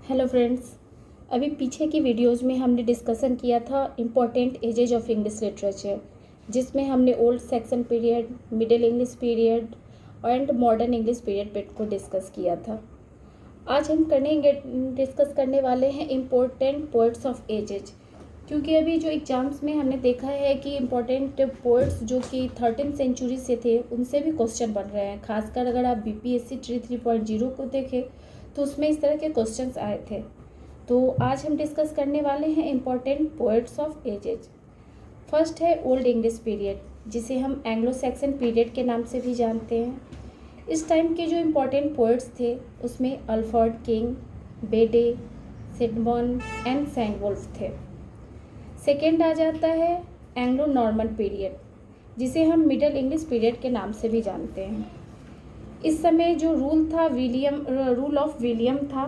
Hello friends, अभी पीछे की वीडियोस में हमने डिस्कशन किया था important edges of English literature, जिसमें हमने old section period, middle English period and modern English period पे को डिस्कस किया था। आज हम डिस्कस करने वाले हैं इम्पोर्टेंट पोइट्स ऑफ एजेज, क्योंकि अभी जो एग्ज़ाम्स में हमने देखा है कि इम्पोर्टेंट पोइट्स जो कि 13th सेंचुरी से थे उनसे भी क्वेश्चन बन रहे हैं। खासकर अगर आप BPSC ट्री 3.0 को देखें तो उसमें इस तरह के क्वेश्चंस आए थे। तो आज हम डिस्कस करने वाले हैं important poets of edges. First है ओल्ड इंग्लिश पीरियड, जिसे हम एंग्लो सैक्सन पीरियड के नाम से भी जानते हैं। इस टाइम के जो इम्पोर्टेंट पोइट्स थे उसमें अल्फ्रेड किंग, बेडे, सिडमन एंड सैंडवुल्फ थे। सेकेंड आ जाता है एंग्लो नॉर्मन पीरियड, जिसे हम मिडल इंग्लिश पीरियड के नाम से भी जानते हैं। इस समय जो रूल ऑफ विलियम था,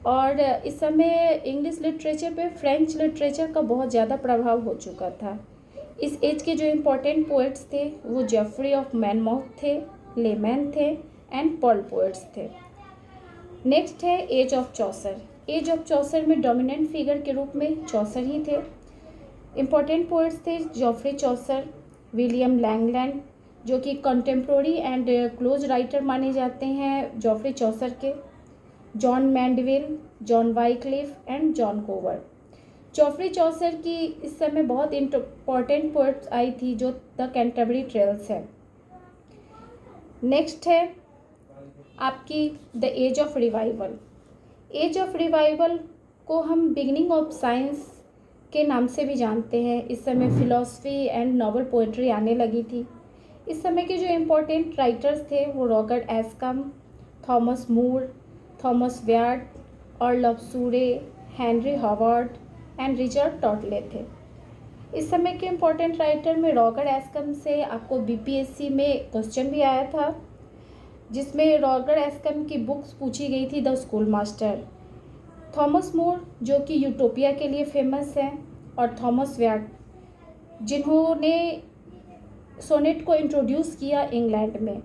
और इस समय इंग्लिश लिटरेचर पे फ्रेंच लिटरेचर का बहुत ज़्यादा प्रभाव हो चुका था। इस एज के जो इम्पोर्टेंट पोइट्स थे वो जेफरी ऑफ मैनमौथ थे, लेमैन थे एंड पर्ल पोइट्स थे। नेक्स्ट है age of Chaucer. Age of Chaucer में डोमिनेंट फिगर के रूप में चौसर ही थे। इम्पोर्टेंट पोइट्स थे जेफरी चौसर, विलियम लैंगलैंड जो कि कंटेम्प्रोरी एंड क्लोज राइटर माने जाते हैं जेफरी चौसर के, John Mandeville, John Wycliffe and John Gower. Geoffrey Chaucer की इस समय बहुत इम्पोर्टेंट पोइट्स आई थी जो द कैंटरबरी ट्रेल्स है। नेक्स्ट है आपकी the age of revival. Age of revival को हम बिगनिंग ऑफ साइंस के नाम से भी जानते हैं। इस समय फिलॉसफी एंड नॉवल पोइट्री आने लगी थी। इस समय के जो इम्पोर्टेंट राइटर्स थे वो Robert Ascham, Thomas More, Thomas Wyatt, earl of Surrey, Henry Howard and Richard Tottel थे। इस समय के इम्पोर्टेंट राइटर में रॉबर्ट एस्कम से आपको BPSC में क्वेश्चन भी आया था, जिसमें रॉबर्ट एस्कम की बुक्स पूछी गई थी, द स्कूल मास्टर। थॉमस मूर जो कि यूटोपिया के लिए फेमस हैं, और थॉमस व्यार्ड जिन्होंने सोनेट को इंट्रोड्यूस किया इंग्लैंड में,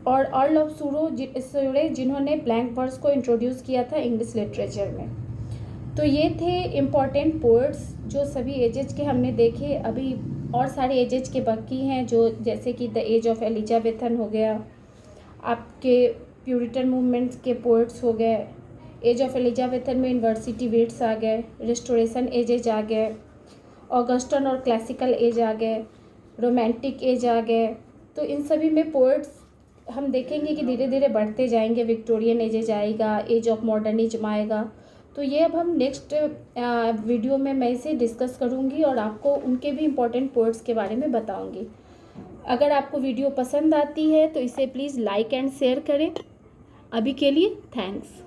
और अर्ल ऑफ सूरे जिन्होंने ब्लैंक वर्स को इंट्रोड्यूस किया था इंग्लिश लिटरेचर में। तो ये थे इम्पॉर्टेंट पोइट्स जो सभी एजेज के हमने देखे। अभी और सारे एजेज के बाकी हैं, जो जैसे कि द एज ऑफ एलिजाबेथन हो गया, आपके प्यूरिटन मूवमेंट्स के पोइट्स हो गए। एज ऑफ एलिजाबेथन में यूनिवर्सिटी वेट्स आ गए, रिस्टोरेशन एजेज आ गए, ऑगस्टन और क्लासिकल एज आ गए, रोमांटिक एज आ गए। तो इन सभी में पोइट्स हम देखेंगे कि धीरे धीरे बढ़ते जाएंगे। विक्टोरियन एजेज आएगा, एज ऑफ मॉडर्निज्म आएगा। तो ये अब हम नेक्स्ट वीडियो में मैं इसे डिस्कस करूँगी और आपको उनके भी इम्पोर्टेंट पोइट्स के बारे में बताऊँगी। अगर आपको वीडियो पसंद आती है तो इसे प्लीज़ लाइक एंड शेयर करें। अभी के लिए थैंक्स।